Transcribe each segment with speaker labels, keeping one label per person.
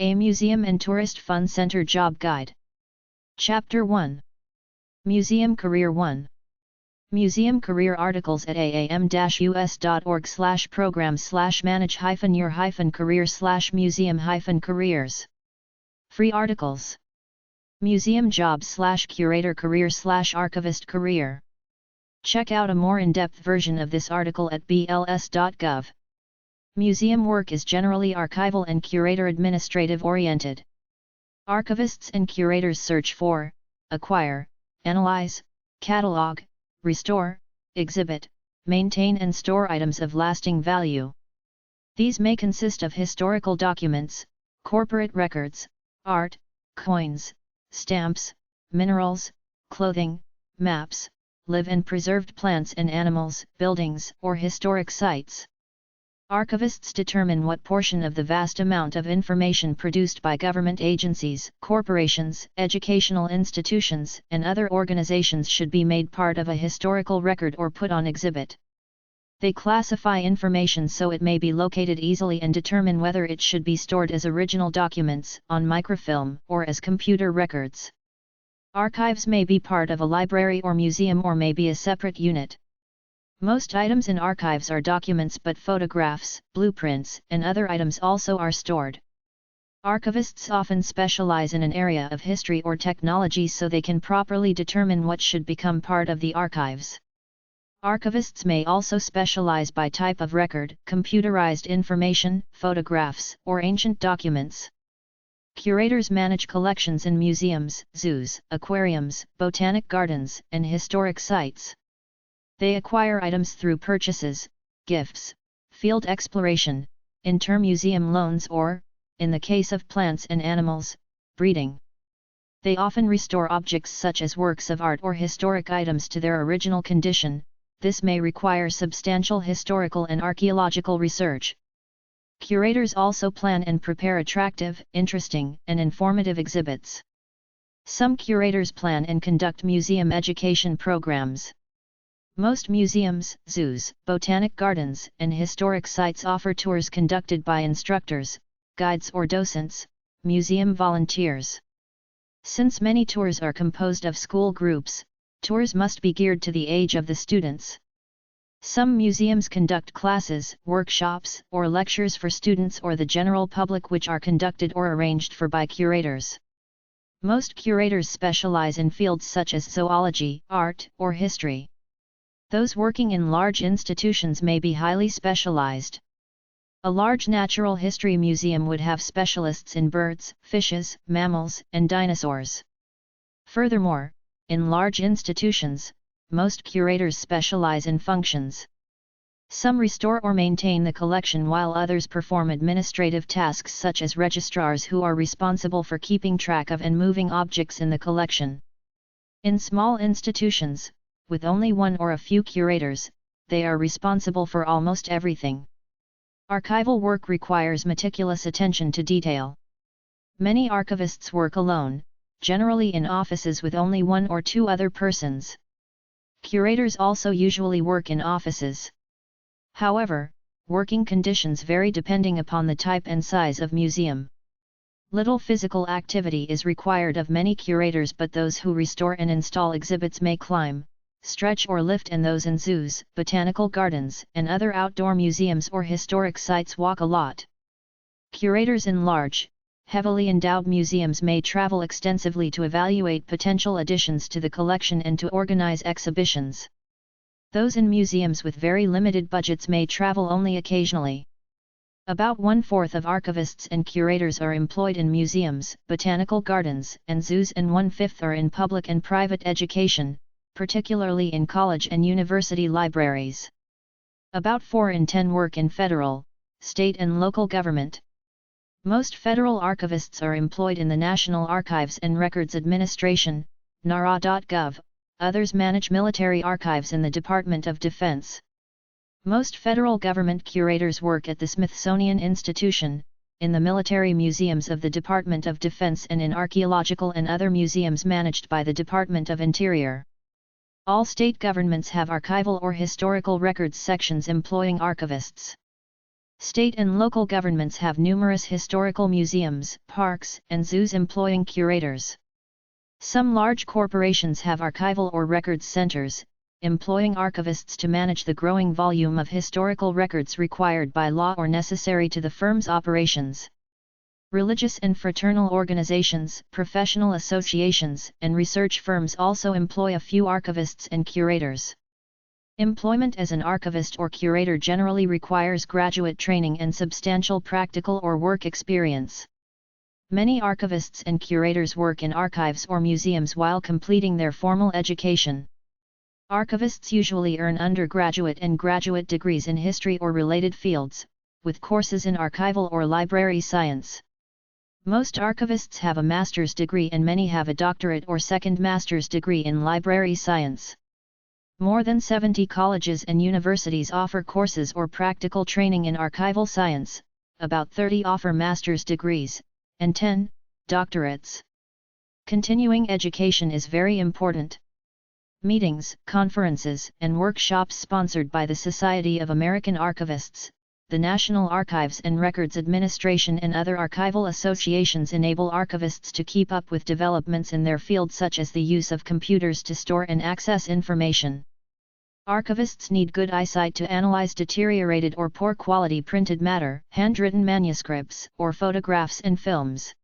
Speaker 1: A Museum and Tourist Fun Center Job Guide. Chapter 1. Museum Career 1. Museum Career Articles at aam-us.org/programs/manage-your-career/museum-careers. Free articles. Museum Jobs/Curator Career/Archivist Career. Check out a more in-depth version of this article at bls.gov. Museum work is generally archival and curator-administrative oriented. Archivists and curators search for, acquire, analyze, catalog, restore, exhibit, maintain and store items of lasting value. These may consist of historical documents, corporate records, art, coins, stamps, minerals, clothing, maps, live and preserved plants and animals, buildings, or historic sites. Archivists determine what portion of the vast amount of information produced by government agencies, corporations, educational institutions, and other organizations should be made part of a historical record or put on exhibit. They classify information so it may be located easily and determine whether it should be stored as original documents, on microfilm, or as computer records. Archives may be part of a library or museum or may be a separate unit. Most items in archives are documents, but photographs, blueprints, and other items also are stored. Archivists often specialize in an area of history or technology so they can properly determine what should become part of the archives. Archivists may also specialize by type of record, computerized information, photographs, or ancient documents. Curators manage collections in museums, zoos, aquariums, botanic gardens, and historic sites. They acquire items through purchases, gifts, field exploration, inter-museum loans or, in the case of plants and animals, breeding. They often restore objects such as works of art or historic items to their original condition. This may require substantial historical and archaeological research. Curators also plan and prepare attractive, interesting, and informative exhibits. Some curators plan and conduct museum education programs. Most museums, zoos, botanic gardens, and historic sites offer tours conducted by instructors, guides or docents, museum volunteers. Since many tours are composed of school groups, tours must be geared to the age of the students. Some museums conduct classes, workshops, or lectures for students or the general public which are conducted or arranged for by curators. Most curators specialize in fields such as zoology, art, or history. Those working in large institutions may be highly specialized. A large natural history museum would have specialists in birds, fishes, mammals, and dinosaurs. Furthermore, in large institutions, most curators specialize in functions. Some restore or maintain the collection while others perform administrative tasks such as registrars who are responsible for keeping track of and moving objects in the collection. In small institutions, with only one or a few curators, they are responsible for almost everything. Archival work requires meticulous attention to detail. Many archivists work alone, generally in offices with only one or two other persons. Curators also usually work in offices. However, working conditions vary depending upon the type and size of museum. Little physical activity is required of many curators, but those who restore and install exhibits may climb, stretch or lift, and those in zoos, botanical gardens, and other outdoor museums or historic sites walk a lot. Curators in large, heavily endowed museums may travel extensively to evaluate potential additions to the collection and to organize exhibitions. Those in museums with very limited budgets may travel only occasionally. About 1/4 of archivists and curators are employed in museums, botanical gardens, and zoos, and 1/5 are in public and private education, particularly in college and university libraries. About 4 in 10 work in federal, state and local government. Most federal archivists are employed in the National Archives and Records Administration, NARA.gov, others manage military archives in the Department of Defense. Most federal government curators work at the Smithsonian Institution, in the military museums of the Department of Defense, and in archaeological and other museums managed by the Department of Interior. All state governments have archival or historical records sections employing archivists. State and local governments have numerous historical museums, parks, and zoos employing curators. Some large corporations have archival or records centers, employing archivists to manage the growing volume of historical records required by law or necessary to the firm's operations. Religious and fraternal organizations, professional associations, and research firms also employ a few archivists and curators. Employment as an archivist or curator generally requires graduate training and substantial practical or work experience. Many archivists and curators work in archives or museums while completing their formal education. Archivists usually earn undergraduate and graduate degrees in history or related fields, with courses in archival or library science. Most archivists have a master's degree and many have a doctorate or second master's degree in library science. More than 70 colleges and universities offer courses or practical training in archival science, about 30 offer master's degrees, and 10, doctorates. Continuing education is very important. Meetings, conferences, and workshops sponsored by the Society of American Archivists, the National Archives and Records Administration and other archival associations enable archivists to keep up with developments in their field such as the use of computers to store and access information. Archivists need good eyesight to analyze deteriorated or poor quality printed matter, handwritten manuscripts, or photographs and films.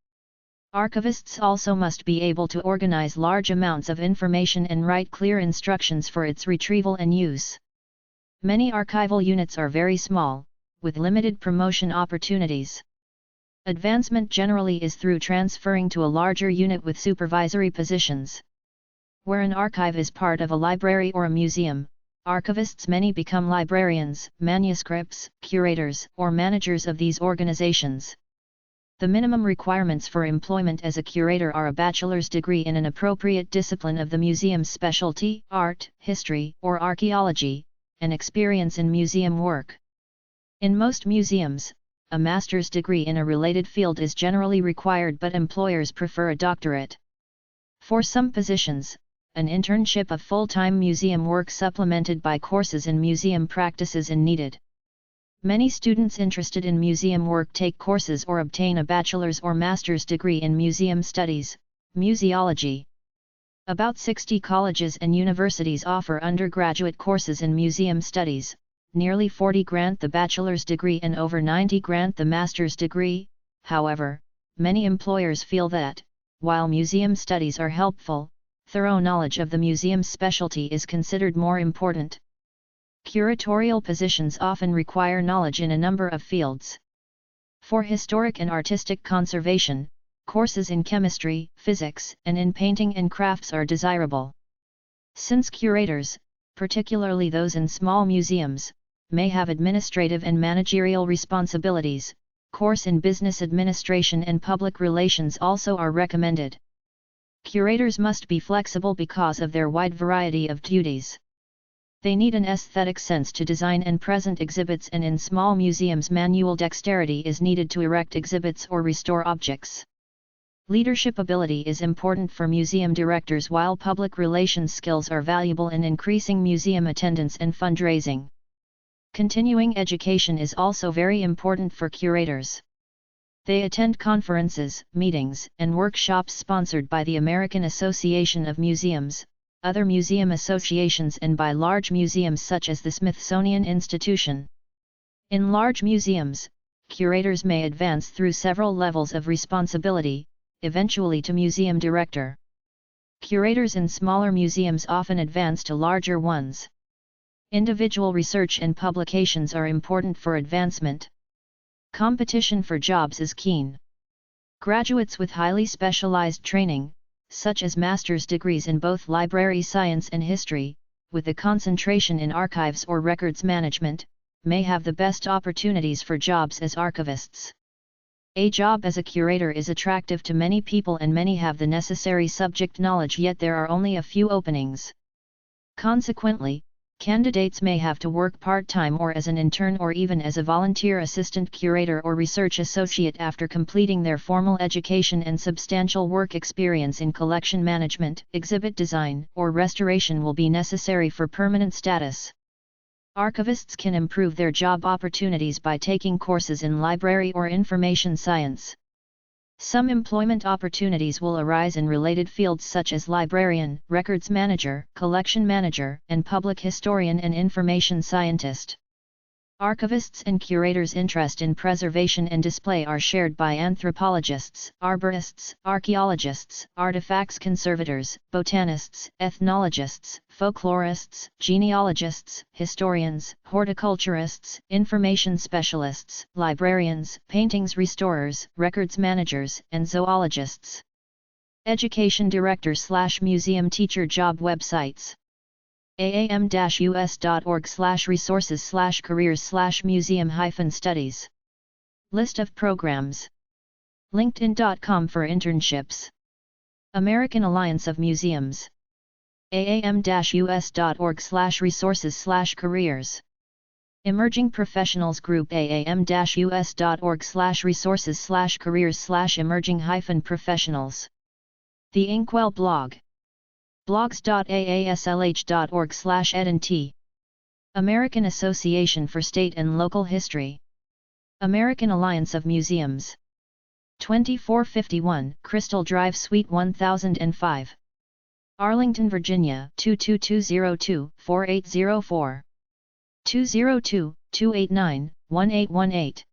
Speaker 1: Archivists also must be able to organize large amounts of information and write clear instructions for its retrieval and use. Many archival units are very small, with limited promotion opportunities. Advancement generally is through transferring to a larger unit with supervisory positions. Where an archive is part of a library or a museum, archivists many become librarians, manuscripts, curators, or managers of these organizations. The minimum requirements for employment as a curator are a bachelor's degree in an appropriate discipline of the museum's specialty, art, history, or archaeology, and experience in museum work. In most museums, a master's degree in a related field is generally required, but employers prefer a doctorate. For some positions, an internship of full-time museum work supplemented by courses in museum practices is needed. Many students interested in museum work take courses or obtain a bachelor's or master's degree in museum studies, museology. About 60 colleges and universities offer undergraduate courses in museum studies, nearly 40 grant the bachelor's degree and over 90 grant the master's degree. However, many employers feel that, while museum studies are helpful, thorough knowledge of the museum's specialty is considered more important. Curatorial positions often require knowledge in a number of fields. For historic and artistic conservation, courses in chemistry, physics, and in painting and crafts are desirable. Since curators, particularly those in small museums, may have administrative and managerial responsibilities, course in business administration and public relations also are recommended. Curators must be flexible because of their wide variety of duties. They need an aesthetic sense to design and present exhibits, and in small museums manual dexterity is needed to erect exhibits or restore objects. Leadership ability is important for museum directors, while public relations skills are valuable in increasing museum attendance and fundraising. Continuing education is also very important for curators. They attend conferences, meetings, and workshops sponsored by the American Association of Museums, other museum associations, and by large museums such as the Smithsonian Institution. In large museums, curators may advance through several levels of responsibility, eventually to museum director. Curators in smaller museums often advance to larger ones. Individual research and publications are important for advancement. Competition for jobs is keen. Graduates with highly specialized training, such as master's degrees in both library science and history, with a concentration in archives or records management, may have the best opportunities for jobs as archivists. A job as a curator is attractive to many people and many have the necessary subject knowledge, yet there are only a few openings. Consequently, candidates may have to work part-time or as an intern or even as a volunteer assistant curator or research associate after completing their formal education, and substantial work experience in collection management, exhibit design, or restoration will be necessary for permanent status. Archivists can improve their job opportunities by taking courses in library or information science. Some employment opportunities will arise in related fields such as librarian, records manager, collection manager, and public historian and information scientist. Archivists and curators' interest in preservation and display are shared by anthropologists, arborists, archaeologists, artifacts conservators, botanists, ethnologists, folklorists, genealogists, historians, horticulturists, information specialists, librarians, paintings restorers, records managers, and zoologists. Education director/museum teacher job websites: aam-us.org/resources/careers/museum-studies. List of programs. LinkedIn.com for internships. American Alliance of Museums. aam-us.org/resources/careers. Emerging Professionals Group. aam-us.org/resources/careers/emerging-professionals. The Inkwell blog. blogs.aaslh.org/ed&t. American Association for State and Local History. American Alliance of Museums. 2451 Crystal Drive Suite 1005. Arlington, Virginia 22202-4804. 202-289-1818.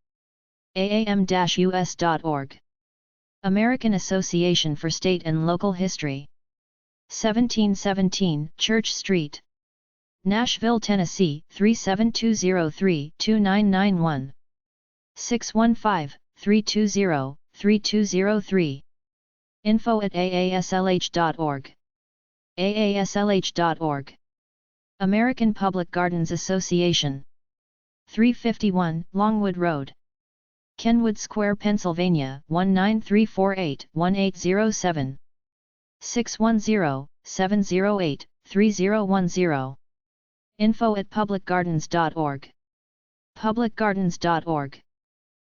Speaker 1: aam-us.org. American Association for State and Local History. 1717 Church Street, Nashville, Tennessee 37203-2991. 615-320-3203. info@aaslh.org. aaslh.org. American Public Gardens Association. 351 Longwood Road, Kenwood Square, Pennsylvania 19348-1807. 610-708-3010. info@publicgardens.org. publicgardens.org.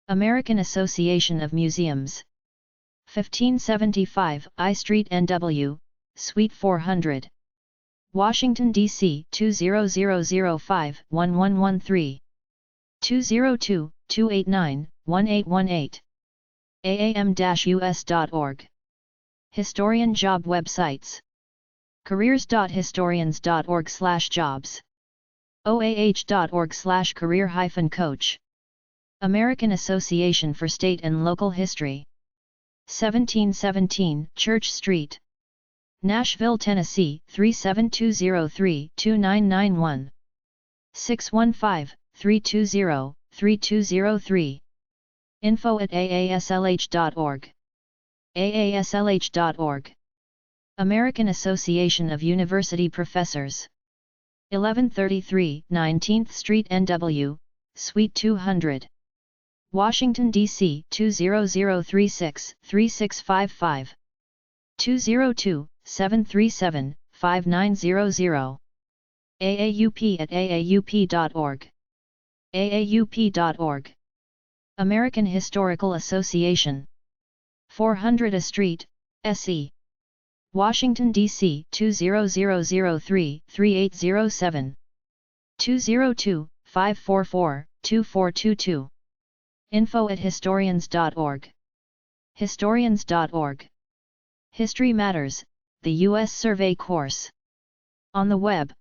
Speaker 1: American Association of Museums. 1575 I Street, NW, Suite 400. Washington, D.C. 20005-1113. 202-289-1818. aam-us.org. Historian job websites. careers.historians.org/jobs. oah.org/career-coach. American Association for State and Local History. 1717 Church Street, Nashville, Tennessee 37203-2991. 615-320-3203. info@aaslh.org. aaslh.org. American Association of University Professors. 1133 19th Street, NW, Suite 200. Washington, D.C. 20036-3655. 202-737-5900. aaup@aaup.org. aaup.org. American Historical Association. 400 A Street, S.E. Washington, D.C. 20003-3807. 202-544-2422. info@historians.org. historians.org. History Matters, the U.S. Survey Course. On the web.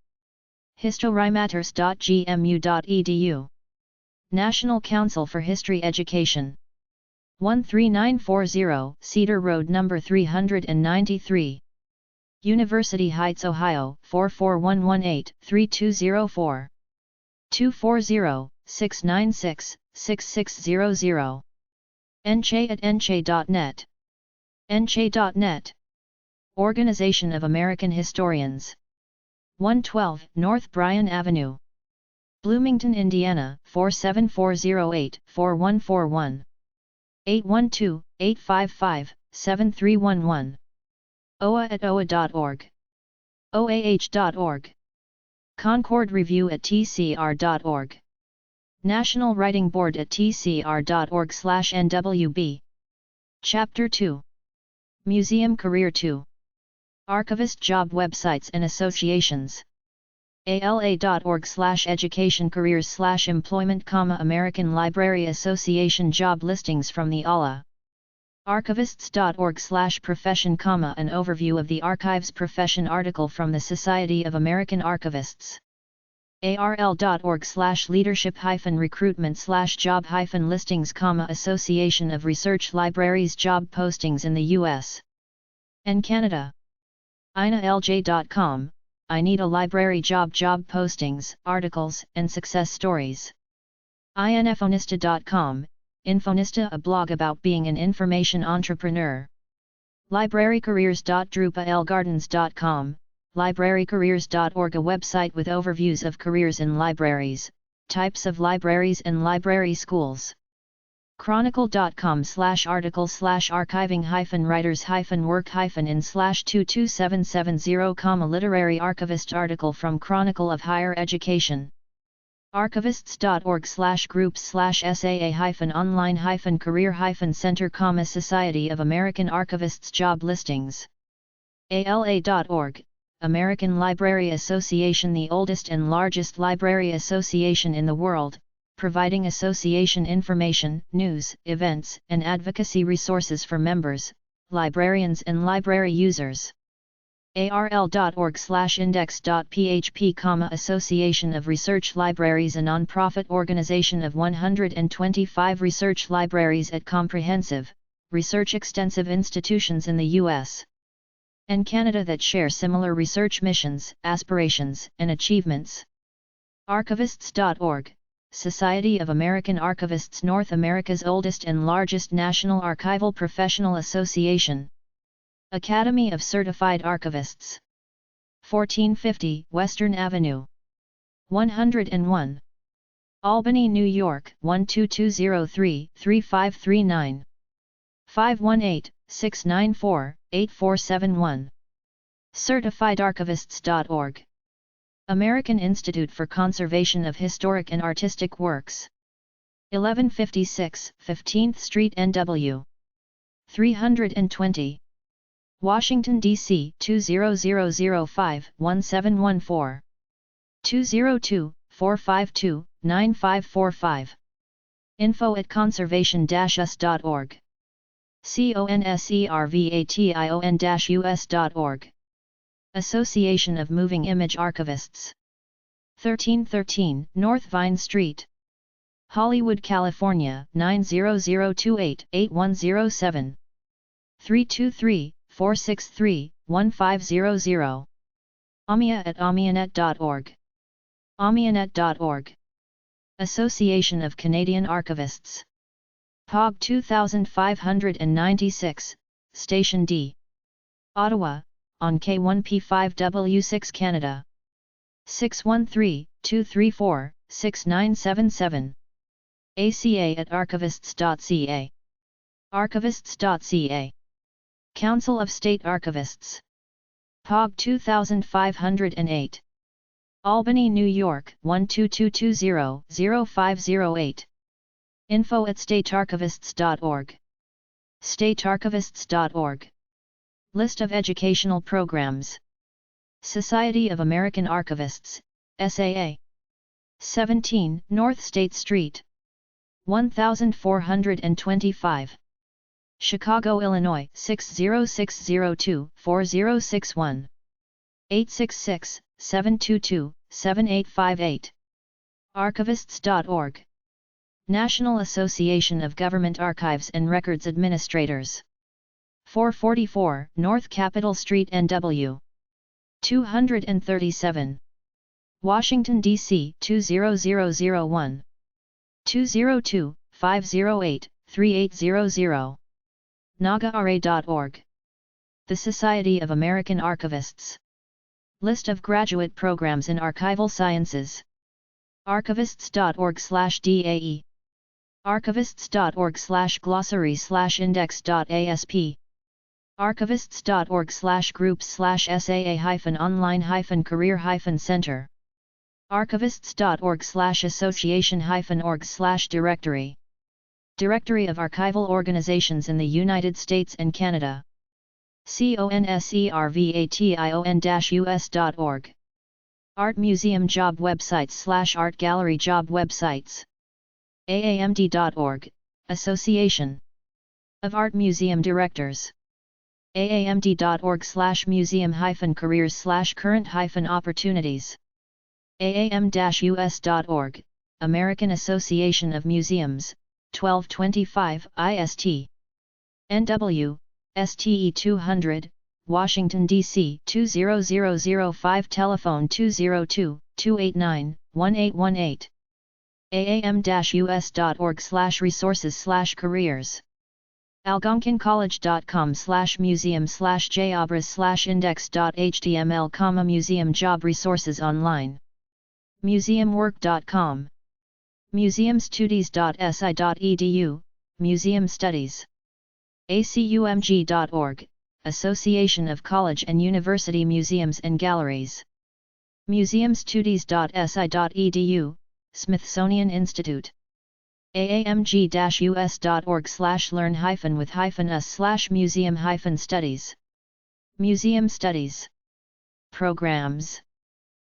Speaker 1: historymatters.gmu.edu. National Council for History Education. 13940 Cedar Road No. 393. University Heights, Ohio 44118-3204. 240-696-6600. enche@enche.net. enche.net. Organization of American Historians. 112 North Bryan Avenue, Bloomington, Indiana 47408-4141. 812-855-7311. oa@oa.org. oah.org. Concord Review at tcr.org. National Writing Board at tcr.org/nwb. Chapter 2. Museum Career 2. Archivist Job Websites and Associations. ala.org/education-careers/employment, American Library Association job listings from the ALA. archivists.org/profession, an overview of the archives profession article from the Society of American Archivists. arl.org/leadership-recruitment/job-listings, Association of Research Libraries job postings in the U.S. and Canada. inalj.com, I Need a Library job postings, articles, and success stories. infonista.com, Infonista, a blog about being an information entrepreneur. librarycareers.drupalgardens.com, librarycareers.org, a website with overviews of careers in libraries, types of libraries and library schools. chronicle.com/articles/archiving-writers-work-in/22770, literary archivist article from Chronicle of Higher Education. archivists.org/groups/saa-online-career-center, Society of American Archivists job listings. ala.org, American Library Association, the oldest and largest library association in the world, providing association information, news, events, and advocacy resources for members, librarians and library users. arl.org/index.php, Association of Research Libraries, a non-profit organization of 125 research libraries at comprehensive, research-extensive institutions in the U.S. and Canada that share similar research missions, aspirations, and achievements. archivists.org, Society of American Archivists, North America's oldest and largest national archival professional association. Academy of Certified Archivists. 1450 Western Avenue, 101. Albany, New York 12203-3539. 518-694-8471. CertifiedArchivists.org. American Institute for Conservation of Historic and Artistic Works. 1156 15th Street NW. 320. Washington, D.C. 20005-1714. 202-452-9545. info@conservation-us.org. conservation-us.org. Association of Moving Image Archivists. 1313 North Vine Street, Hollywood, California 90028-8107. 323-463-1500. amia@amianet.org. amianet.org. Association of Canadian Archivists. POG 2596, Station D. Ottawa, on K1P5W6 Canada. 613-234-6977. ACA@archivists.ca. archivists.ca. Council of State Archivists. POG 2508. Albany, New York 12220-0508. info@statearchivists.org. statearchivists.org. List of educational programs. Society of American Archivists, SAA. 17 North State Street, 1425. Chicago, Illinois 60602-4061. 866-722-7858. archivists.org. National Association of Government Archives and Records Administrators. 444 North Capitol Street NW. 237. Washington, D.C. 20001. 202-508-3800. nagaara.org. The Society of American Archivists. List of graduate programs in archival sciences. archivists.org/DAE. archivists.org/glossary/index.asp. archivists.org/groups/saa-online-career-center. archivists.org/association-org/directory. Directory of archival organizations in the United States and Canada. conservation-us.org. Art Museum Job Websites / Art Gallery Job Websites. AAMD.org, Association of Art Museum Directors. aamd.org/museum-careers/current-opportunities. aam-us.org, American Association of Museums, 1225 IST. NW, STE 200, Washington, D.C. 20005. Telephone 202-289-1818. aam-us.org/resources/careers. algonquincollege.com/museum/jobras/index.html, museum job resources online. museumwork.com. museumstudies.si.edu, museum studies. acumg.org, Association of College and University Museums and Galleries. museumstudies.si.edu, Smithsonian Institute. aamg-us.org/learn-with-us/museum-studies. Museum Studies. Programs.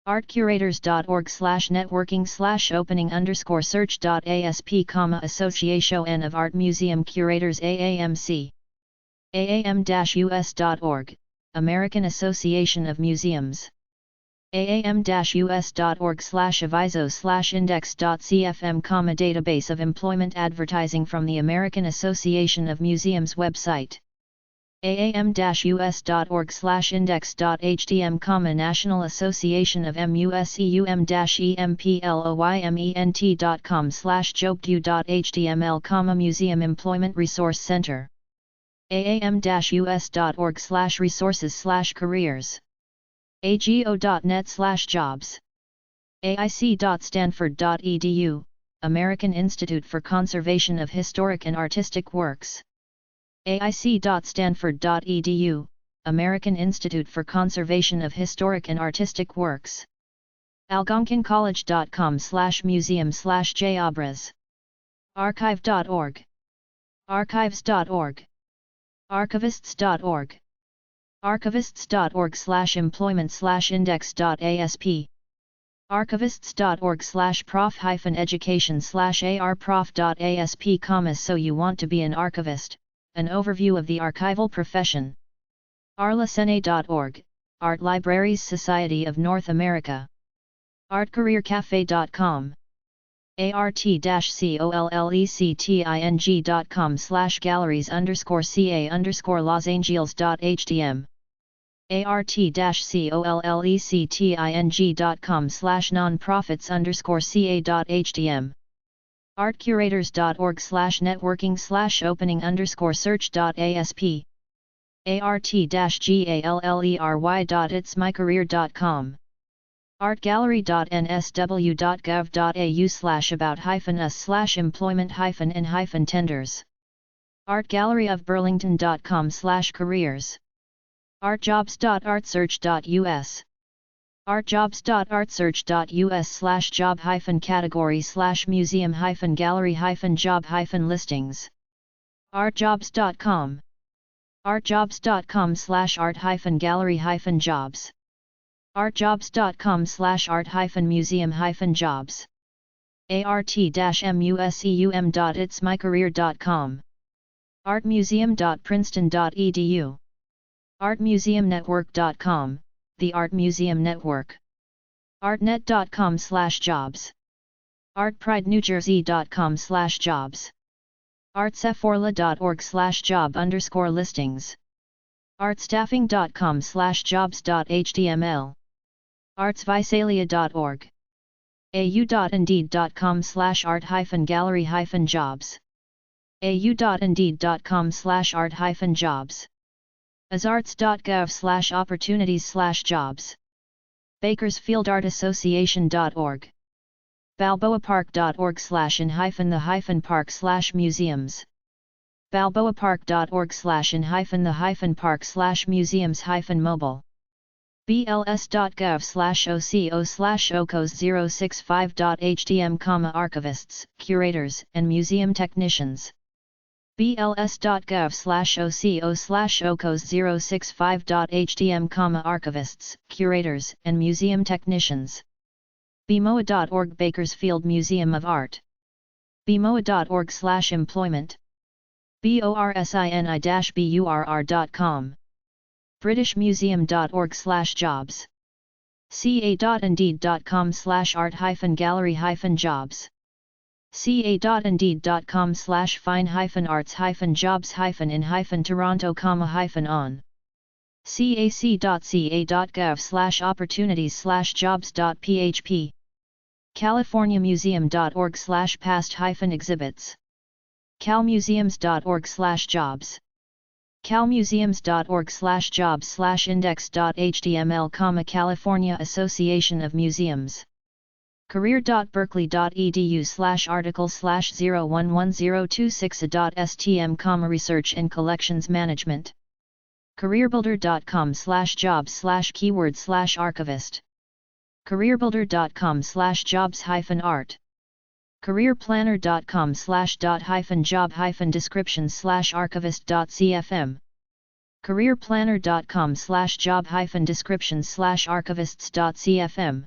Speaker 1: artcurators.org/networking/opening_search.asp, Association of Art Museum Curators AAMC. aam-us.org, American Association of Museums. aam-us.org/aviso/index.cfm, database of employment advertising from the American Association of Museums website. aam-us.org/index.htm, National Association of museum-employment.com/jobq.html, Museum Employment Resource Center. aam-us.org/resources/careers. ago.net/jobs. aic.stanford.edu, American Institute for Conservation of Historic and Artistic Works. aic.stanford.edu, American Institute for Conservation of Historic and Artistic Works. algonquincollege.com/museum/jobras. archive.org. archives.org. archivists.org. archivists.org/employment/index.asp. archivists.org/prof-education/arprof.asp, so you want to be an archivist, an overview of the archival profession. arlasene.org, Art Libraries Society of North America. artcareercafe.com. art-collecting.ca_Los Angeles.htm. artcurators.org/networking/opening_search.asp. art-gallery.itsmycareer.com. artgallery.nsw.gov.au/about-us/employment-n-tenders. artgalleryofburlington.com/careers. artjobs.artsearch.us. artjobs.artsearch.us/job-category/museum-gallery-job-listings. artjobs.com. artjobs.com/art-gallery-jobs. artjobs.com/art-museum-jobs. art-museum.itsmycareer.com. artmuseum.princeton.edu. artmuseumnetwork.com, the Art Museum Network. artnet.com/jobs. artpridenewjersey.com/jobs. artsephorla.org/job_listings. artstaffing.com/jobs.html. artsvisalia.org. au.indeed.com/art-gallery-jobs. au.indeed.com/art-jobs. azarts.gov/opportunities/jobs. bakersfieldartassociation.org. balboapark.org/in-the-park/museums. balboapark.org/in-the-park/museums-mobile. bls.gov/oco/ocos065.htm, archivists, curators, and museum technicians. bls.gov/oco/ocos065.htm, archivists, curators, and museum technicians. bmoa.org Bakersfield Museum of Art. bmoa.org/employment. borsini-burr.com. britishmuseum.org/jobs. ca.indeed.com/art-gallery-jobs. ca.indeed.com/fine-arts-jobs-in-toronto, -on. cac.ca.gov/opportunities/jobs.php. californiamuseum.org/past-exhibits. calmuseums.org/jobs. calmuseums.org/jobs/index.html, California Association of Museums. career.berkeley.edu/article/011026a.stm, research and collections management. careerbuilder.com/jobs/keyword/archivist. careerbuilder.com/jobs-art. careerplanner.com/dot-job-description/archivist.cfm. careerplanner.com/job-description/archivists.cfm.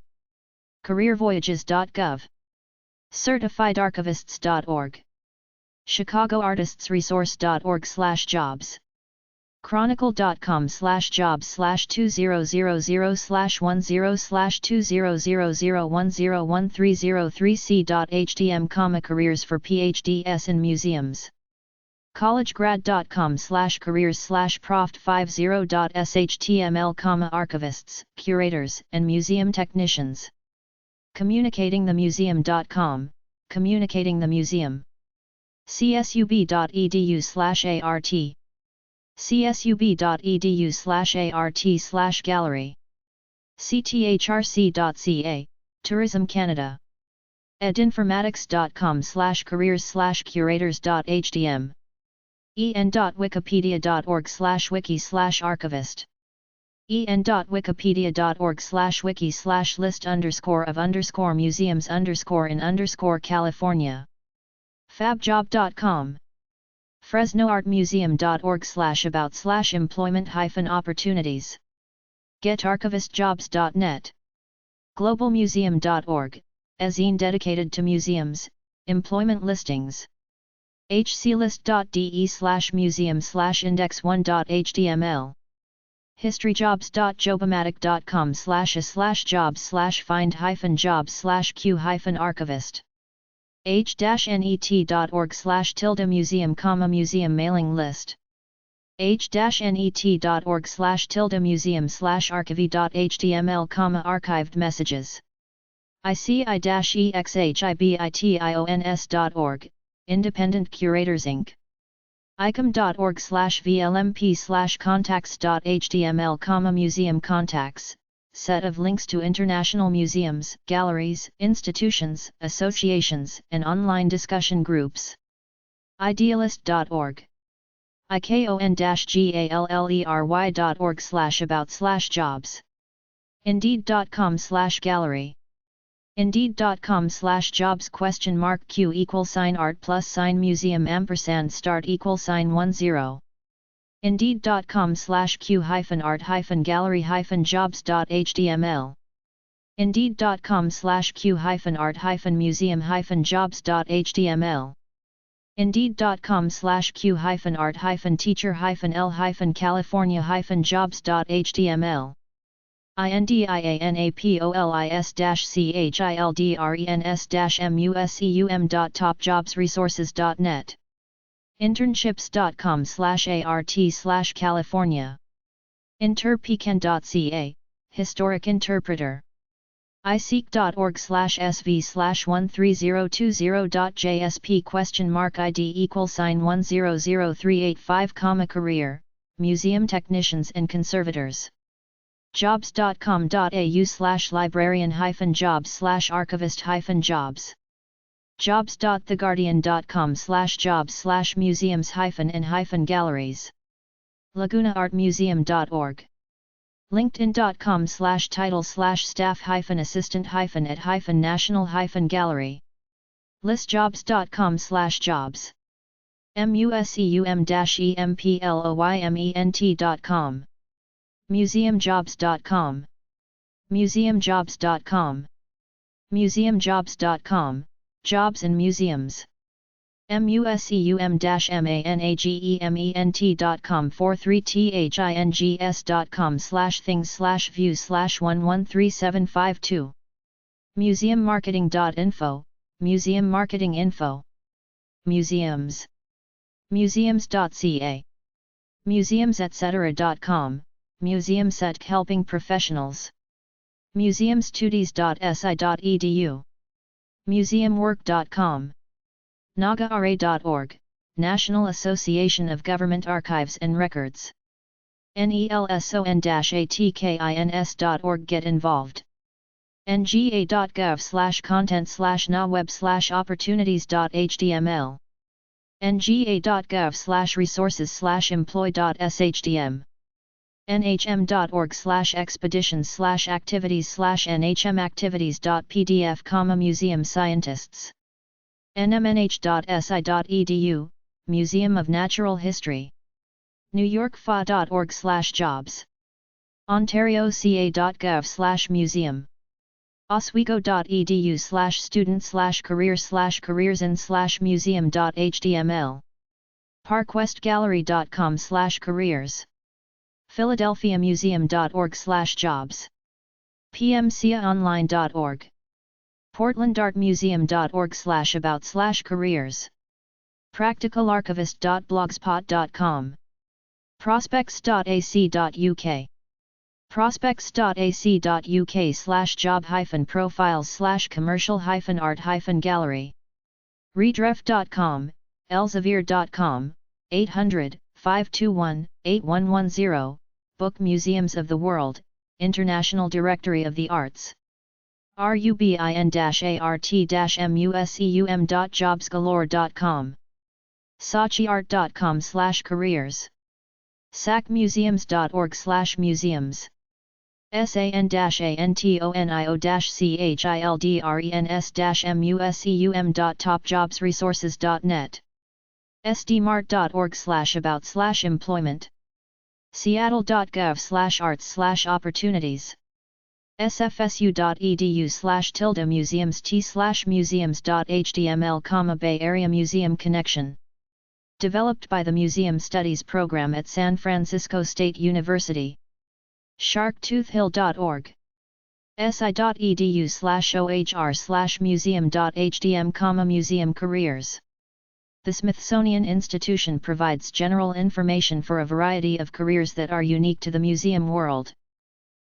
Speaker 1: careervoyages.gov. certifiedarchivists.org. chicagoartistsresource.org/jobs. chronicle.com/jobs/200010101303c.htm, careers for PhDs in museums. collegegrad.com/careers/proft50.shtml, archivists, curators, and museum technicians. communicatingthemuseum.com, communicating the museum. csub.edu/art. csub.edu/art/gallery. cthrc.ca, Tourism Canada. edinformatics.com/careers/curators.htm. en.wikipedia.org/wiki/archivist. en.wikipedia.org/wiki/list_of_museums_in_California. fabjob.com. fresnoartmuseum.org/about/employment-opportunities. getarchivistjobs.net. globalmuseum.org, a zine dedicated to museums, employment listings. hclist.de/museum/index1.html. historyjobs.jobomatic.com/a/jobs/find-jobs/q-archivist. h-net.org/museum, museum mailing list. h-net.org/museum/archive.html, archived messages. ici-exhibitions.org, Independent Curators Inc. icom.org/vlmp/contacts.html, museum contacts, set of links to international museums, galleries, institutions, associations, and online discussion groups. idealist.org. icon-gallery.org/about/jobs. indeed.com/gallery. indeed.com/jobs $q=art+museum &start=10. indeed.com/q-art-gallery-jobs.html. indeed.com/q-art-museum-jobs.html. indeed.com/q-art-teacher-california-jobs.html. indiaNAPOLIS-childrens-museum.topjobsresources.net. internships.com/art/California. interpecan.ca, historic interpreter. iseek.org/sv/13020.jsp?ID=100385, career, museum technicians and conservators. jobs.com.au/librarian-jobs/archivist-jobs. jobs.theguardian.com/jobs/museums-and-galleries. lagunaartmuseum.org. linkedin.com/title/staff-assistant-at-national-gallery. listjobs.com/jobs. museum-employment.com, museumjobs.com, museumjobs.com, museumjobs.com, jobs in museums. museum-managements.com/things/views/113752. museummarketing.info, museum marketing info. Museums. museums.ca, museumsetc.com, museumsetc helping professionals. museumstudies.si.edu, museumwork.com. nagaara.org, National Association of Government Archives and Records. nelson-atkins.org. Get involved. nga.gov/content/naweb/opportunities.html, nga.gov/resources/employ.shdm, nhm.org/expeditions/activities/nhmactivities.pdf, museum scientists. nmnh.si.edu, Museum of Natural History. newyorkfa.org/jobs. ontarioca.gov/museum. oswego.edu/student/career/careersin/museum.html. parkwestgallery.com/careers. philadelphiamuseum.org/jobs. pmcaonline.org. portlandartmuseum.org/about/careers. practicalarchivist.blogspot.com. prospects.ac.uk. prospects.ac.uk/job-profiles/commercial-art-gallery. redref.com, elsevier.com, 800-521-8110, Book Museums of the World, International Directory of the Arts. rubin-art-museum.jobsgalore.com. sachiart.com/careers. sacmuseums.org/museums. san-antonio-childrens-museum.topjobsresources.net. sdmart.org/about/employment. seattle.gov/arts/opportunities. sfsu.edu/museums/museums.html, Bay Area Museum Connection. Developed by the Museum Studies program at San Francisco State University. sharktoothhill.org. si.edu/ohr/museum.hdm, museum careers. The Smithsonian Institution provides general information for a variety of careers that are unique to the museum world.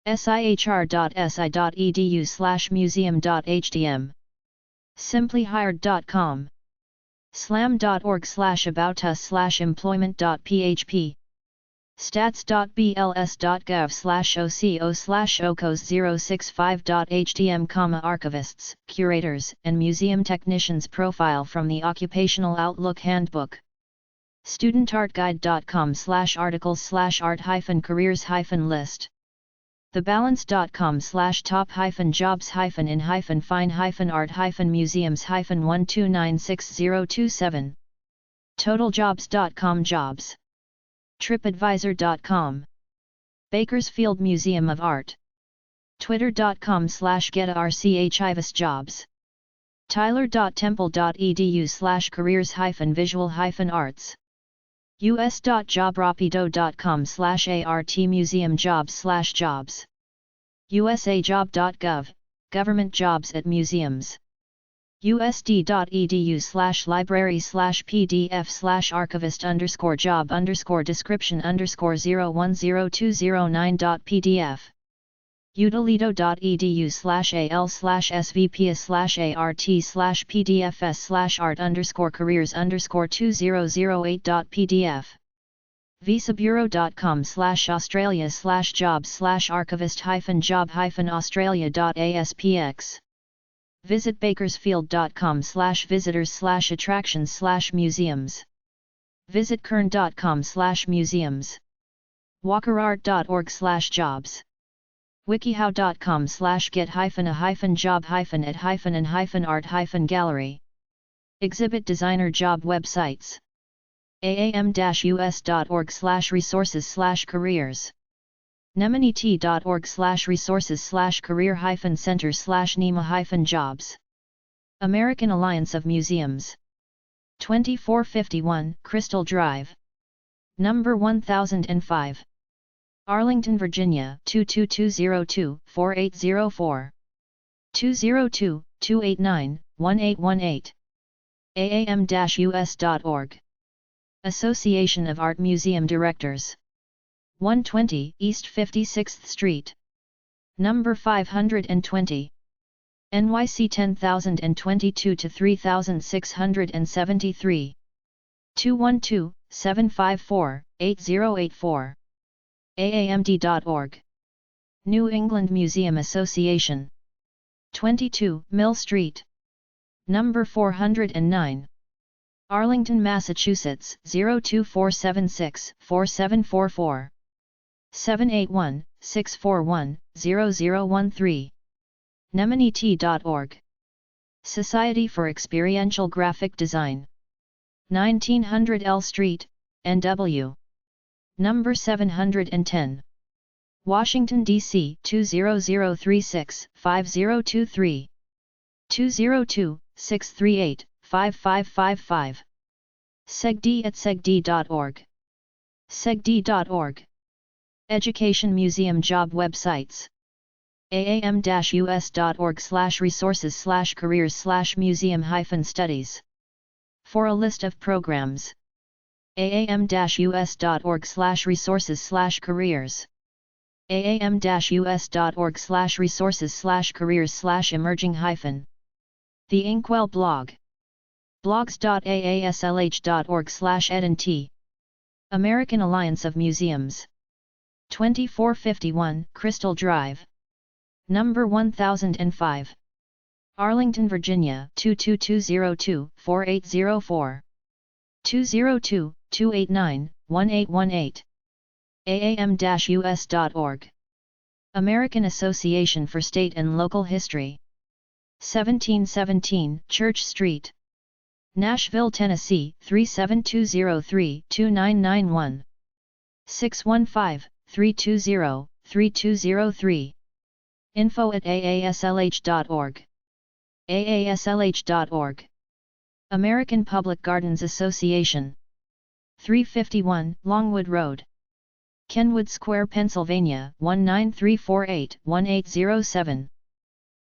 Speaker 1: sihr.si.edu/museum.hdm. simplyhired.com. slam.org/aboutus/employment.php. stats.bls.gov/oco/ocos065.htm, archivists, curators, and museum technicians profile from the Occupational Outlook Handbook. studentartguide.com/articles/art-careers-list. thebalance.com/top-jobs-in-fine-art-museums-129627. totaljobs.com jobs. tripadvisor.com. Bakersfield Museum of Art. twitter.com/getarchivasjobs. tyler.temple.edu/careers-visual-arts. us.jobrapido.com/artmuseumjobs/jobs. usajob.gov, government jobs at museums. usd.edu/library/pdf/archivist_job_description_0102009.pdf. udalito.edu/al/svps/art_careers_2008.pdf. visabureau.com/australia/jobs-job-australia.aspx. Visit bakersfield.com/visitors/attractions/museums. Visit kern.com/museums. walkerart.org/jobs. wikihow.com/get-a-job-at-and-art-gallery. Exhibit designer job websites. aam-us.org/resources/careers. nemenit.org/resources/career-center/nema-jobs. American Alliance of Museums. 2451 Crystal Drive. Number 1005. Arlington, Virginia 22202-4804. 202-289-1818. aam-us.org. Association of Art Museum Directors. 120 East 56th Street. Number 520. NYC 10022-3673. 212-754-8084. aamd.org. New England Museum Association. 22 Mill Street. Number 409. Arlington, Massachusetts 02476-4744. 781-641-0013. nemenit.org. Society for Experiential Graphic Design. 1900 L Street, NW. Number 710. Washington, D.C. 20036-5023. 202-638-5555. segd@segd.org. segd.org. Education Museum Job Websites. aam-us.org/resources/careers/museum-studies. For a list of programs. aam-us.org/resources/careers. aam-us.org/resources/careers/emerging-. The Inkwell blog. blogs.aaslh.org/ednt. American Alliance of Museums. 2451 Crystal Drive. Number 1005. Arlington, Virginia 22202-4804. 202-289-1818. aam-us.org. American Association for State and Local History. 1717 Church Street. Nashville, Tennessee 37203-2991. 615-320-3203. info@aaslh.org. aaslh.org. American Public Gardens Association. 351 Longwood Road. Kenwood Square, Pennsylvania 19348-1807.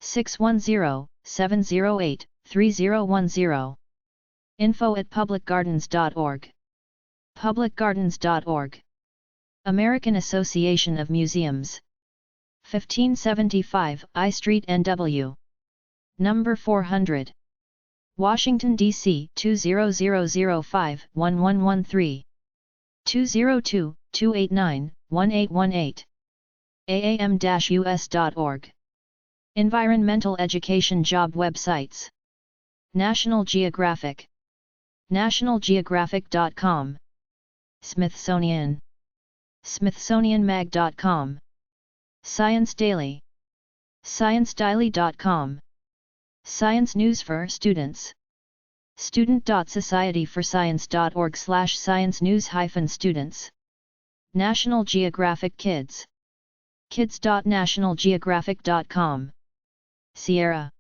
Speaker 1: 610-708-3010. info@publicgardens.org. publicgardens.org. American Association of Museums. 1575 I Street, NW. Number 400. Washington, D.C. 20005-1113. 202-289-1818. aam-us.org. Environmental Education Job Websites. National Geographic. nationalgeographic.com. Smithsonian. smithsonianmag.com. Science Daily. sciencedaily.com. Science News for Students. student.societyforscience.org/science news-students. National Geographic Kids. kids.nationalgeographic.com. Sierra.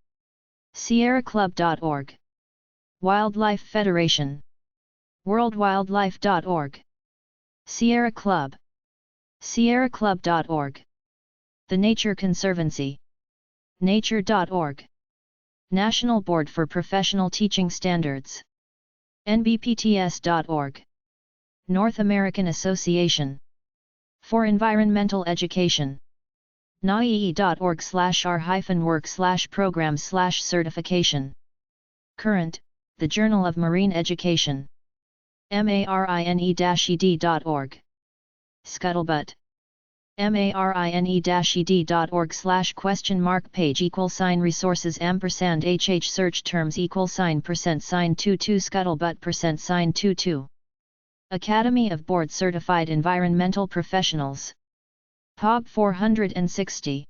Speaker 1: sierraclub.org. Wildlife Federation. worldwildlife.org. Sierra Club. sierraclub.org. The Nature Conservancy. nature.org. National Board for Professional Teaching Standards. nbpts.org. North American Association for Environmental Education. naee.org/r-work/program/certification. Current, the Journal of Marine Education. marine-ed.org. Scuttlebutt. marine-ed.org/?page resources &hh search terms $22 scuttlebutt $22. Academy of Board Certified Environmental Professionals. POB 460.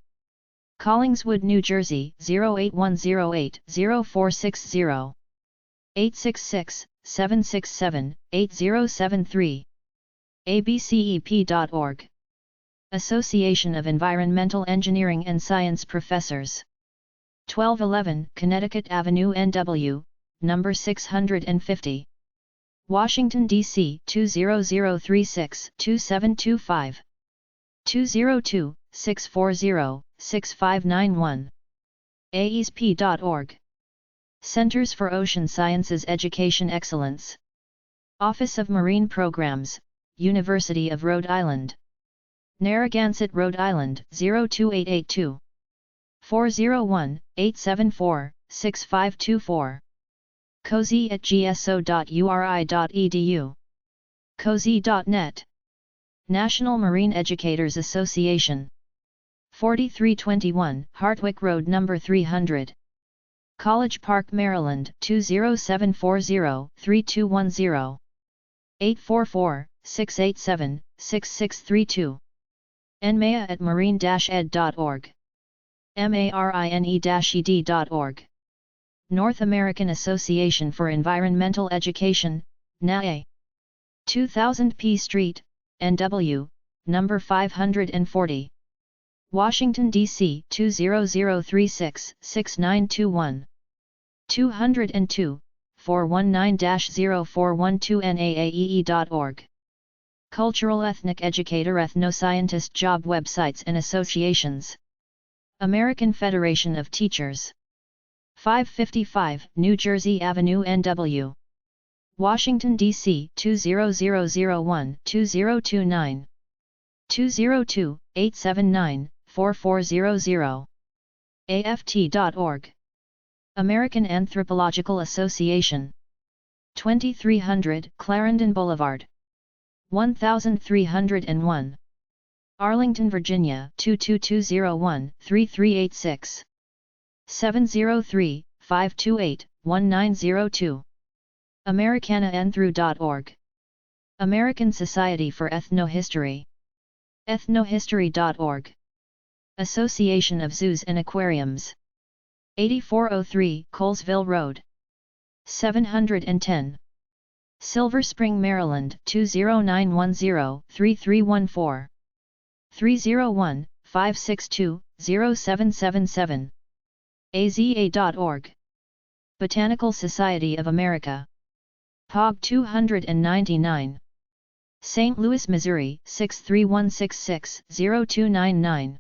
Speaker 1: Collingswood, New Jersey 08108-0460. 866-767-8073. abcep.org. Association of Environmental Engineering and Science Professors. 1211 Connecticut Avenue NW, number 650. Washington, D.C. 20036-2725. 202-640-6591. aesp.org. Centers for Ocean Sciences Education Excellence. Office of Marine Programs, University of Rhode Island. Narragansett, Rhode Island 02882. 401-874-6524. cozy@gso.uri.edu. cozy.net. National Marine Educators Association. 4321 Hartwick Road No. 300. College Park, Maryland 20740-3210. 844-687-6632. nmea@marine-ed.org. marine-ed.org. North American Association for Environmental Education, NAE. 2000 P Street, NW, number 540. Washington, D.C. 20036-6921. 202-419-0412 naaee.org. Cultural Ethnic Educator Ethno-Scientist Job Websites and Associations. American Federation of Teachers. 555 New Jersey Avenue NW. Washington, D.C. 20001-2029. 202-879-4400. aft.org. American Anthropological Association. 2300 Clarendon Boulevard. 1301. Arlington, Virginia 22201-3386. 703-528-1902. AmericanaEnthru.org. American Society for Ethnohistory. Ethnohistory.org. Association of Zoos and Aquariums. 8403 Colesville Road. 710. Silver Spring, Maryland 20910-3314. 301-562-0777. aza.org. Botanical Society of America. POB 299. St. Louis, Missouri 63166-0299.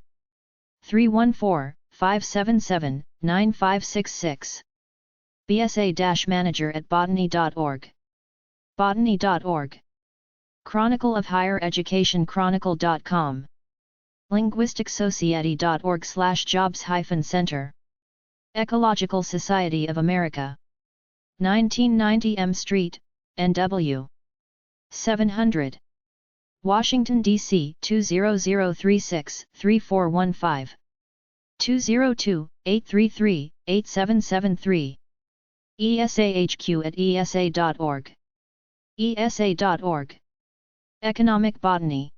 Speaker 1: 314-577-9566. BSA-manager@botany.org. Botany.org. Chronicle of Higher Education Chronicle.com. linguisticsociety.org/jobs-center. Ecological Society of America. 1990 M Street, NW. 700. Washington, D.C. 20036-3415. 202-833-8773. ESAHQ@ESA.org. ESA.org. Economic Botany.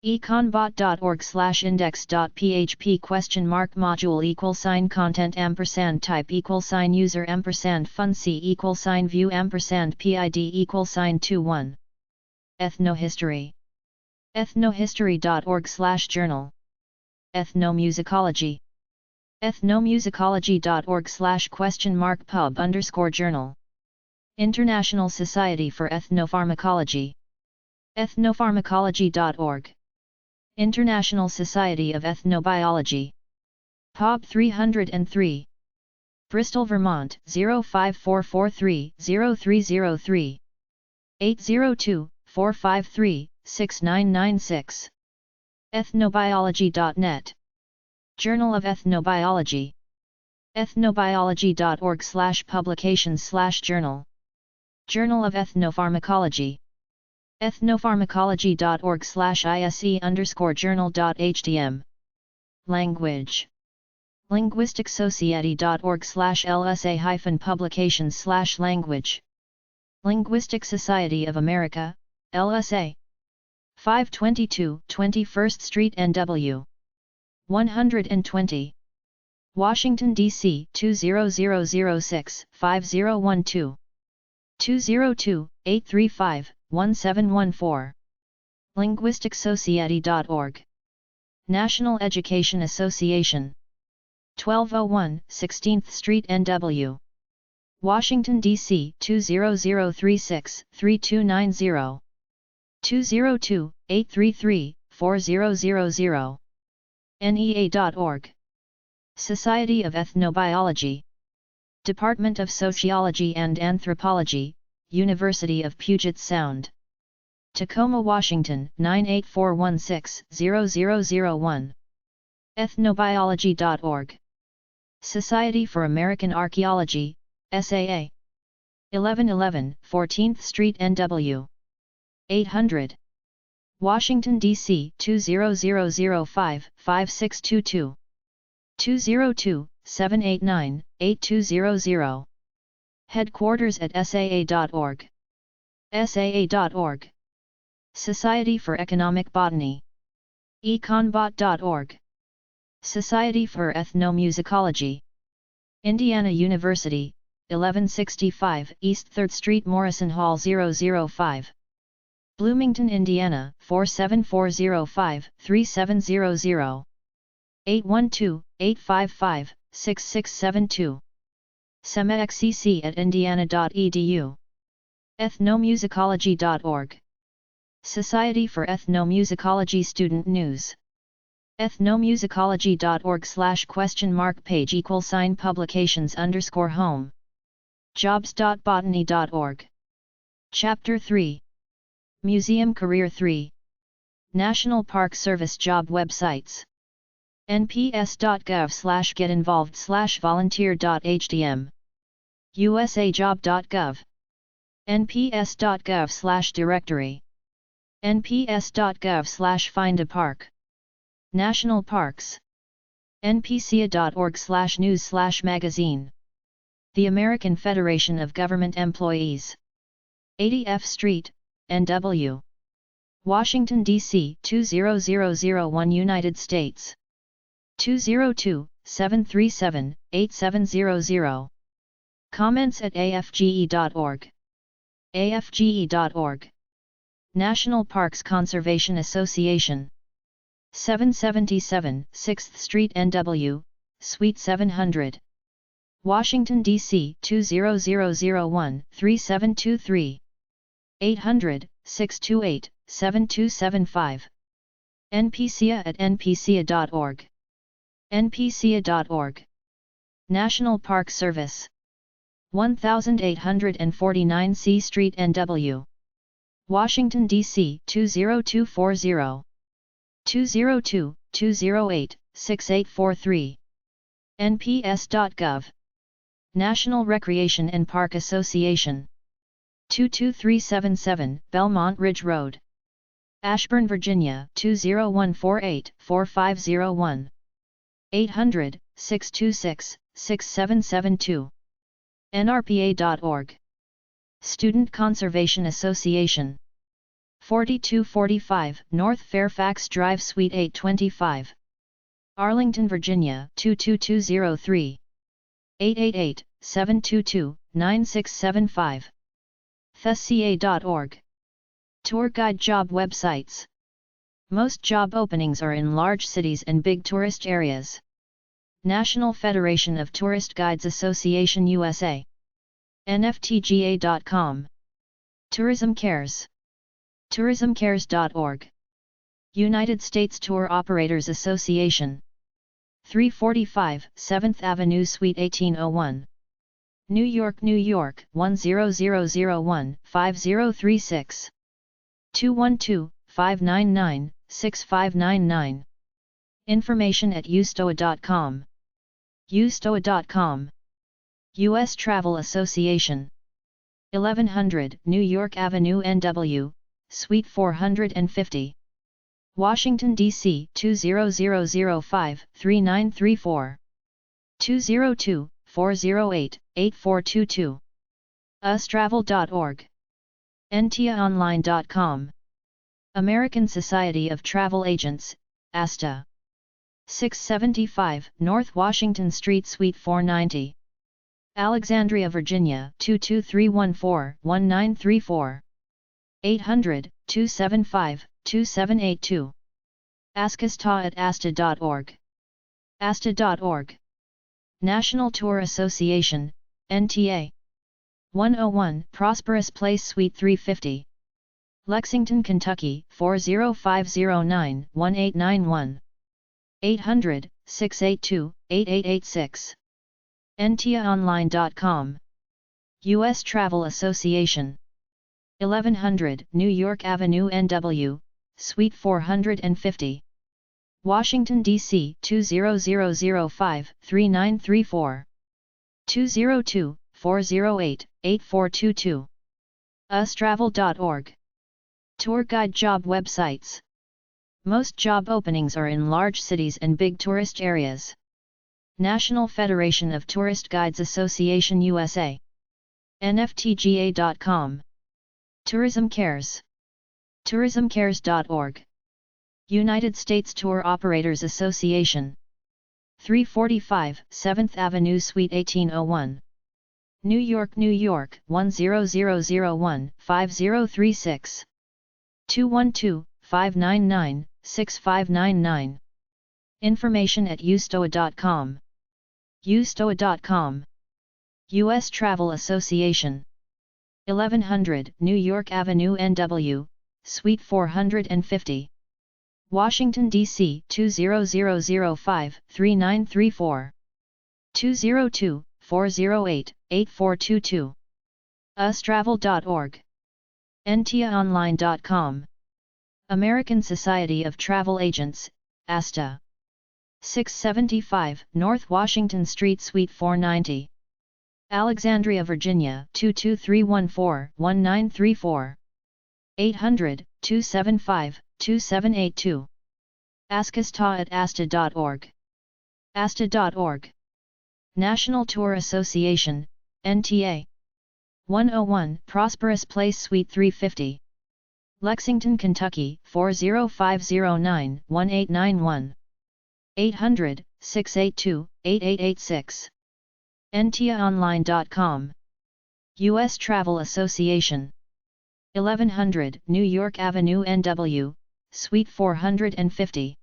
Speaker 1: econbot.org/index.php ?module =content &type =user &func =view &pid =21. Ethnohistory. ethnohistory.org/journal. Ethnomusicology. ethnomusicology.org/?pub_journal. International Society for Ethnopharmacology. ethnopharmacology.org. International Society of Ethnobiology. POB 303. Bristol, Vermont 05443-0303. 802-453-6996. ethnobiology.net. Journal of Ethnobiology. ethnobiology.org/publications/journal. Journal of Ethnopharmacology. ethnopharmacology.org/ise_journal.htm. Language. linguisticsociety.org/lsa-publications/language. Linguistic Society of America, LSA. 522 21st Street NW. 120. Washington, D.C. 20006-5012. 202-835-1714. Linguisticsociety.org. National Education Association. 1201 16th Street NW. Washington, D.C. 20036-3290. 202-833-4000. NEA.org. Society of Ethnobiology. Department of Sociology and Anthropology, University of Puget Sound. Tacoma, Washington 98416-0001. Ethnobiology.org. Society for American Archaeology, SAA. 1111 14th Street NW. 800. Washington, D.C. 20005-5622. 202-789-8200. Headquarters at saa.org. saa.org. Society for Economic Botany. econbot.org. Society for Ethnomusicology. Indiana University, 1165 East 3rd Street Morrison Hall 005. Bloomington, Indiana 47405-3700. 812-855-6672. semexcc@indiana.edu. Ethnomusicology.org. Society for Ethnomusicology Student News. ethnomusicology.org/page =publications_home. jobs.botany.org. Chapter 3. Museum Career 3. National Park Service job websites. nps.gov/getinvolved/volunteer.htm. usajob.gov. nps.gov/directory. nps.gov/findapark. National Parks. npca.org/news/magazine. The American Federation of Government Employees. 80 F Street, NW. Washington, D.C. 20001 United States. 202-737-8700. Comments at afge.org. afge.org. National Parks Conservation Association. 777 6th Street NW, Suite 700. Washington, D.C. 20001-3723. 800-628-7275. npca@npca.org. npca.org. National Park Service. 1849 C Street NW. Washington, D.C. 20240. 202-208-6843. nps.gov. National Recreation and Park Association. 22377 Belmont Ridge Road. Ashburn, Virginia 20148-4501. 800-626-6772. nrpa.org. Student Conservation Association. 4245 North Fairfax Drive Suite 825. Arlington, Virginia 22203. 888-722-9675. thesca.org. Tour guide job websites. Most job openings are in large cities and big tourist areas. National Federation of Tourist Guides Association USA. nftga.com. Tourism Cares. tourismcares.org. United States Tour Operators Association. 345 7th Avenue Suite 1801. New York, New York 10001-5036. 212-599-6599. Information at ustoa.com. ustoa.com. U.S. Travel Association. 1100 New York Avenue NW, Suite 450. Washington, D.C. 20005-3934. 202-408-8422. ustravel.org. ntiaonline.com. American Society of Travel Agents, ASTA. 675 North Washington Street Suite 490. Alexandria, Virginia 22314-1934. 800-275-2782. askasta@asta.org. asta.org. National Tour Association, NTA. 101 Prosperous Place Suite 350. Lexington, Kentucky 40509-1891. 800-682-8886. ntiaonline.com. U.S. Travel Association. 1100 New York Avenue NW, Suite 450. Washington, D.C. 20005-3934. 202-408-8422. ustravel.org. Tour guide job websites. Most job openings are in large cities and big tourist areas. National Federation of Tourist Guides Association USA. nftga.com. Tourism Cares. tourismcares.org. United States Tour Operators Association. 345 7th Avenue Suite 1801. New York, New York 10001-5036. 212-599-6599. Information at ustoa.com. ustoa.com. U.S. Travel Association. 1100 New York Avenue NW, Suite 450. Washington, D.C. 20005-3934. 202-408-8422. ustravel.org. ntiaonline.com. American Society of Travel Agents, ASTA. 675 North Washington Street Suite 490. Alexandria, Virginia 22314-1934. 800-275-2782. askasta@asta.org. asta.org. National Tour Association, NTA. 101 Prosperous Place Suite 350. Lexington, Kentucky 40509-1891. 800-682-8886. ntiaonline.com. U.S. Travel Association. 1100 New York Avenue NW, Suite 450.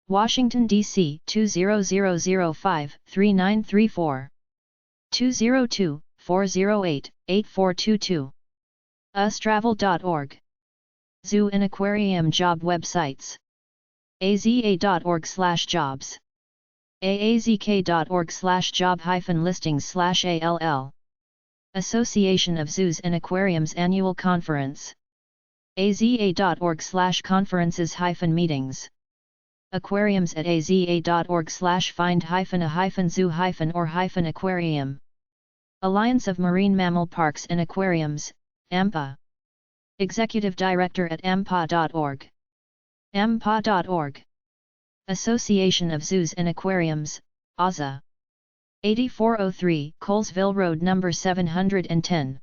Speaker 1: Washington, D.C. 20005-3934. 202-408-8422. ustravel.org. Zoo and aquarium job websites. aza.org/jobs. aazk.org/job-listings/all. Association of Zoos and Aquariums Annual Conference. aza.org/conferences-meetings. Aquariums at aza.org/find-a-zoo-or-aquarium. Alliance of Marine Mammal Parks and Aquariums, AMPA. Executive Director at ampa.org. ampa.org. Association of Zoos and Aquariums, AZA. 8403 Colesville Road No. 710.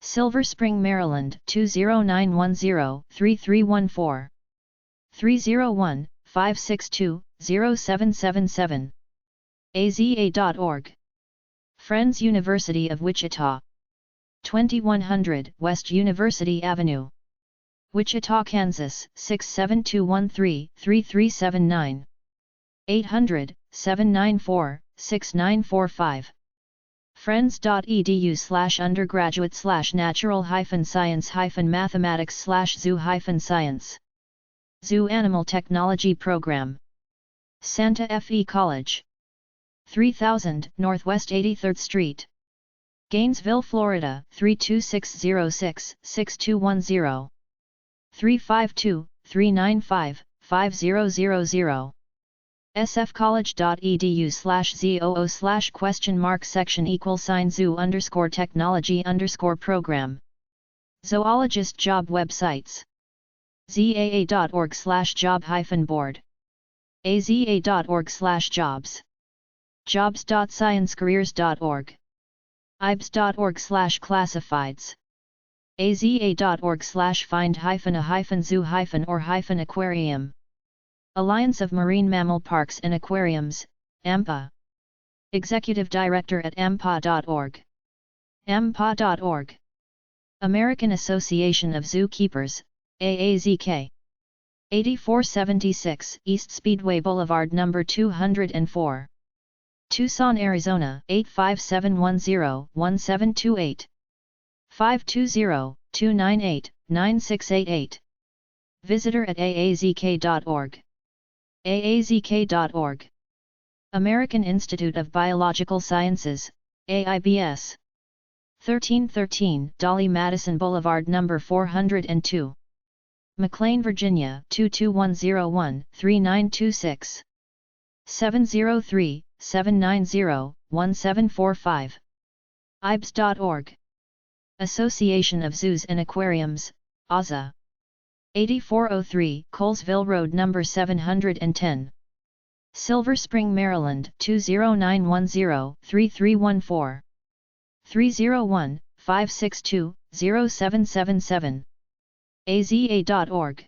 Speaker 1: Silver Spring, Maryland 20910-3314. 301-562-0777. aza.org. Friends University of Wichita. 2100 West University Avenue. Wichita, Kansas 67213-3379. 800-794-6945. friends.edu/undergraduate/natural-science-mathematics/zoo-science. Zoo Animal Technology Program. Santa Fe College. 3000 Northwest 83rd Street. Gainesville, Florida 32606-6210. 352-395-5000. sfcollege.edu/zoo_section=zoo_technology_program. Zoologist job websites. zaa.org/job-board. aza.org/jobs. jobs.sciencecareers.org. ibs.org/classifieds. aza.org/find-a-zoo-or-aquarium. Alliance of Marine Mammal Parks and Aquariums, AMPA. Executive Director at ampa.org. ampa.org. American Association of Zookeepers, AAZK. 8476 East Speedway Boulevard No. 204. Tucson, Arizona 85710-1728. 520-298-9688. Visitor at aazk.org. aazk.org. American Institute of Biological Sciences, AIBS. 1313 Dolly Madison Boulevard No. 402. McLean, Virginia 22101-3926. 703-790-1745. ibs.org. Association of Zoos and Aquariums, AZA. 8403 Colesville Road No. 710. Silver Spring, Maryland 20910-3314. 301-562-0777. aza.org.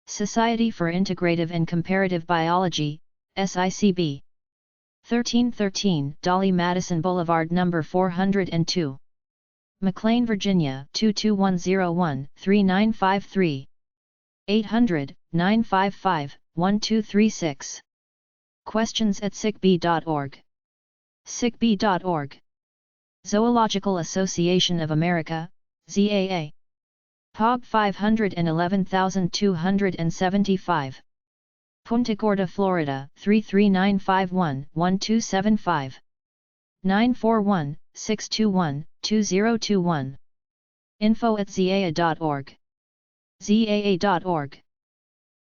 Speaker 1: Society for Integrative and Comparative Biology, SICB. 1313 Dolly Madison Boulevard No. 402. McLean, Virginia 22101-3953. 800-955-1236. Questions at sicb.org. sicb.org. Zoological Association of America, ZAA. POB 511275. Punta Gorda, Florida 33951-1275. 941-621-2021. Info@zaa.org. zaa.org